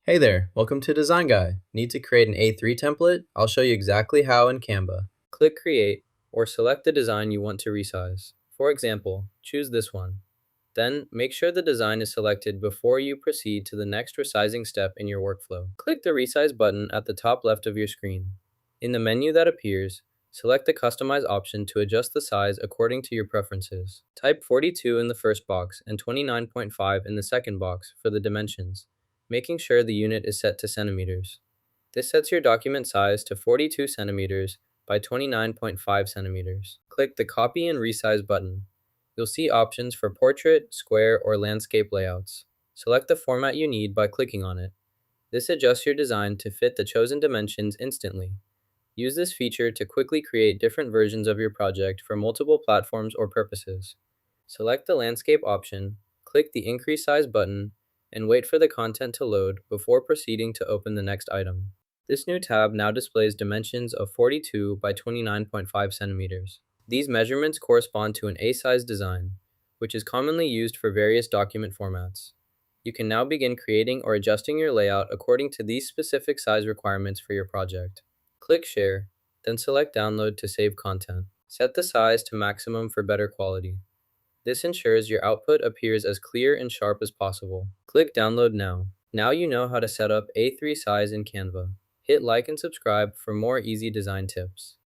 Hey there, welcome to Design Guy. Need to create an A3 template? I'll show you exactly how in Canva. Click Create, or select the design you want to resize. For example, choose this one. Then, make sure the design is selected before you proceed to the next resizing step in your workflow. Click the Resize button at the top left of your screen. In the menu that appears, select the Customize option to adjust the size according to your preferences. Type 42 in the first box and 29.5 in the second box for the dimensions, making sure the unit is set to centimeters. This sets your document size to 42 centimeters by 29.5 centimeters. Click the Copy and Resize button. You'll see options for portrait, square, or landscape layouts. Select the format you need by clicking on it. This adjusts your design to fit the chosen dimensions instantly. Use this feature to quickly create different versions of your project for multiple platforms or purposes. Select the landscape option, click the Increase Size button, and wait for the content to load before proceeding to open the next item. This new tab now displays dimensions of 42 by 29.5 centimeters. These measurements correspond to an A-size design, which is commonly used for various document formats. You can now begin creating or adjusting your layout according to these specific size requirements for your project. Click Share, then select Download to save content. Set the size to maximum for better quality. This ensures your output appears as clear and sharp as possible. Click Download now. Now you know how to set up A3 size in Canva. Hit like and subscribe for more easy design tips.